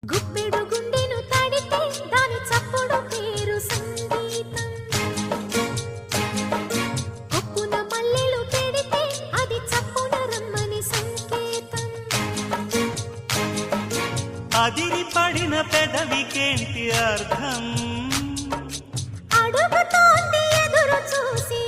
గుప్పెడు గుండెను తడితే దాని చప్పుడు పేరు సంగీతం. కొప్పున మల్లెలు పెడితే అది చప్పున రమ్మని సంకేతం. అదిరి పడిన పెదవికేంటి అర్థం? అడుగుతోంది ఎదురు చూసి